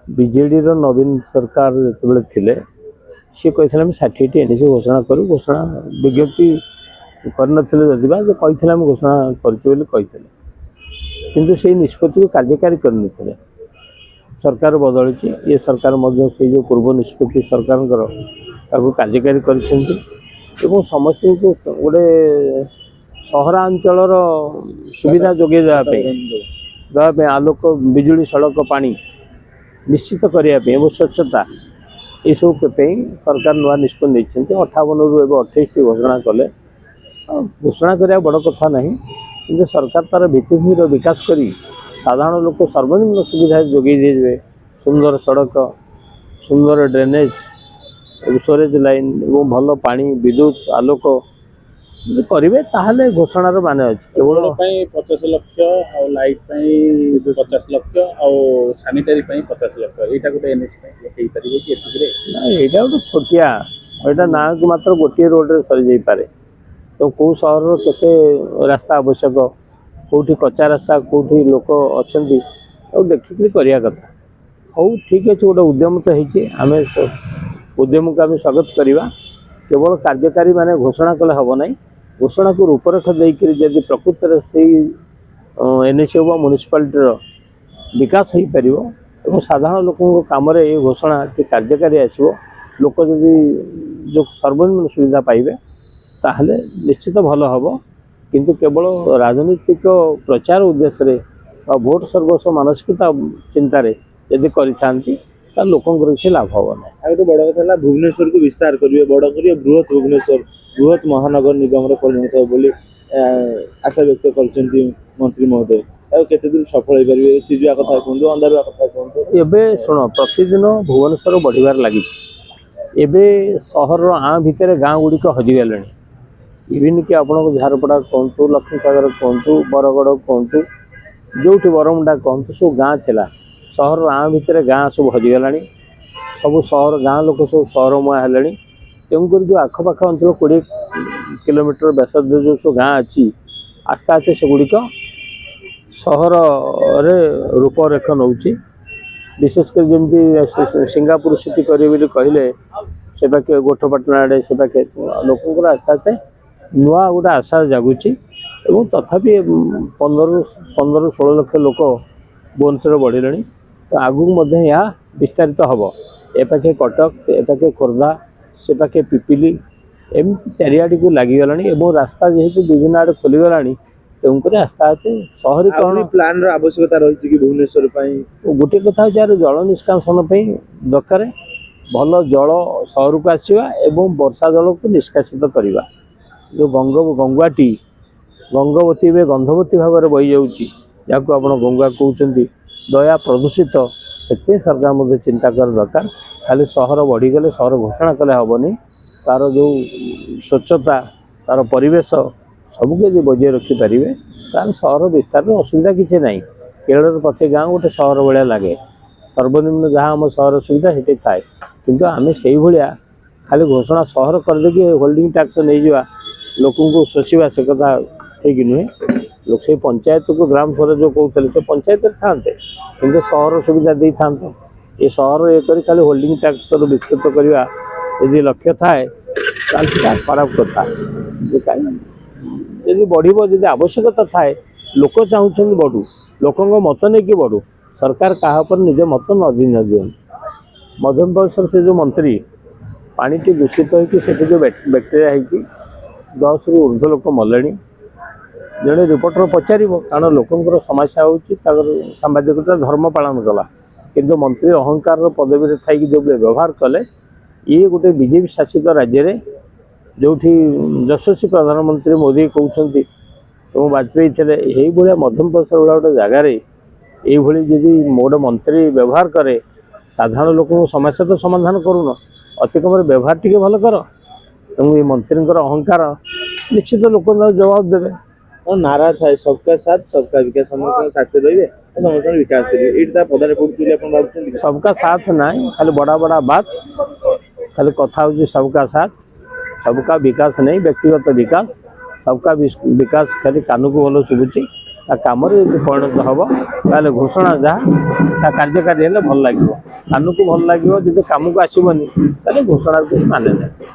BJD नवीन सरकार जो थे सी कही 60टी एनएसी घोषणा करूँ घोषणा विज्ञप्ति करन जदिबा जो कही घोषणा करते किंतु से निष्पत्ति को कार्यकारी करन सरकार बदली ये सरकार से जो पूर्व निष्पत्ति सरकार कार्यकारी कर समस्त को गोटे सहरांचल सुविधा जोगे देवाई आलोक बिजुली सड़क पानी निश्चित करने स्वच्छता ये सब सरकार नुआ निष्पत्ति 58 रु 28 घोषणा कले घोषणा करने बड़ कथा ना कि सरकार तार भित्तिभूमि विकास करी साधारण लोक सर्वनिम्न सुविधा जोगे दे सुंदर सड़क सुंदर ड्रेनेज स्टोरेज लाइन और भल पानी विद्युत आलोक करेंगे ताहले घोषणार मान अच्छे केवल 50 लाख और लाइट 50 लाख और सानिटारी 50 लाख यहाँ गोटे एनएसई गोटे छोटिया यहाँ ना को मात्र गोटे रोड सरी जापे तो कौ सहर केते रास्ता आवश्यक कौटी कच्चा रास्ता कौटी लोक अच्छा देखिक करवा कथा हूँ ठीक अच्छे गोटे उद्यम तो होमें उद्यम को आम स्वागत करवा केवल कार्यकारी माने घोषणा कले हम ना घोषणा को रूपरेख देकर जब प्रकृत से एनएसए व म्युनिसिपालिटी विकास हो पार और साधारण लोकों कम ये घोषणा कार्यकारी आसो लोक जदि जो सर्वनिम्न सुविधा पाइबे ताहले निश्चित भल हम किंतु केवल राजनीतिक प्रचार उद्देश्य भोट सर्वस्व मानसिकता चिंतार यदि करी लोकों किसी लाभ हम ना गोटे बड़ कथा भुवनेश्वर को विस्तार करेंगे बड़ करेंगे बृहत भुवनेश्वर बृहत महानगर निगम परिणत हो आशा व्यक्त कर मंत्री महोदय केते दूर सफल हो पारे सीजुआ कथा कहूँ अंधारुआ कथा कहूँ एवं शुण प्रतिदिन भुवनेश्वर बढ़िबार लगी सहर आँ भितर गाँ गुड़िक हजिगले इवन कि आपको झारपड़ा कहतु लक्ष्मीसागर कहतु बरगढ़ कहतु जो बरमुंडा कहतु सब गाँ थिला सहर आँ भितर गाँ सब हजिगला सब सहर गाँ लोक सब सहर मुआ है तेणुक जो आखपाख अंचल 20 किलोमीटर व्यासार्ध जो सब गाँ अच्छी आस्ते आस्ते सेगुड़िक सहर रूपरेख नौ विशेषकर जमी सिंगापुर सिटी करेंगे कहले से पाखे गोठपाटना आड़े से पाखे लोक आस्ते आस्ते नुआ गोटे आशा जगुची तथापि 15-16 लाख लोक भुवनेश्वर बढ़े तो आगू यह विस्तारित हम ए पाखे कटक ए पाखे खोर्धा से पाखे पिपिली एमती चारिआडी को लगिगला रास्ता जेहेतु विभिन्न आड़े खोलीगला तेणुक आस्ते आस्ते सहरीकरण प्लान आवश्यकता रही कि भुवनेश्वर गोटे कथा यार जल निष्कासन दरकार भल जल सहर को आसवा एवं वर्षा जल को निष्कासित करवा जो गंगाटी गंगवती ए गंधवती भाव में बही जाऊँगी या आप गंगा कहते दया प्रदूषित से सरकार मध्य चिंता कर दरकार खाली सहर बढ़ीगले सहर घोषणा कले हेनी तार जो स्वच्छता तार परिवेश सबको जो बजाय रखिपारे तार सहर विस्तार में असुविधा किसी ना केरल प्रत्येक गाँव गोटे सहर भाया लगे सर्वनिम्न जहाँ आम सहर सुविधा से थाए किंतु आम से भाया खाली घोषणा सहर करदे होल्डिंग टैक्स नहीं जावा लोक शोषा से कथा ठीक नुहे लोक से पंचायत को ग्राम स्वराज जो कहते से पंचायत था कि सहर सुविधा दे था ये सहर ये खाली होल्डिंग टैक्स विस्तृत करवा यदि लक्ष्य थाए खराब कथा यदि बढ़ जब आवश्यकता थाए लोक चाहूँ बढ़ू लोक मत नहीं कि बढ़ू सरकार क्या निज मत न दिं मध्यम बयसर से जो मंत्री पानी दूषित होती जो बैक्टेरिया होती 10 रु ऊर्ध्व लोक मले जड़े रिपोर्टर पचार कारण लोकंर समस्या होती सांबादिकता धर्म पालन कला किंतु मंत्री अहंकार पदवी थी जो व्यवहार कले ये गोटे बीजेपी शासित राज्य में जो यशस्वी प्रधानमंत्री मोदी कहते वाजपेयी थे यही भाया मध्यम बयसर गोटे जगार ये जी गोटे मंत्री व्यवहार करे साधारण लोक समस्या तो समाधान करून अति कम व्यवहार टी भल कर तेणु ये मंत्री अहंकार निश्चित लोक जवाब देवे नारा थाए सबका साथ सबका विकास समस्त साथ रही समस्त विकास करेंगे पदारे पड़े सबका साथ ना खाली बड़ा बड़ा बात खाली कथा हो सबका साथ सबका विकास नहीं व्यक्तिगत विकास सबका विकास खाली कान को भल शुभुची ତା କାମରେ ଯଦି ପରିଣତ ହେବ ତାହେଲେ ଘୋଷଣା ଯାହା ତା କାର୍ଯ୍ୟକାରୀ ହେଲେ ଭଲ ଲାଗିବ। କାନକୁ ଭଲ ଲାଗିବ, ଯଦି କାମକୁ ଆସିବନି ତାହେଲେ ଘୋଷଣାର କିଛି ମାନେ ନାହିଁ।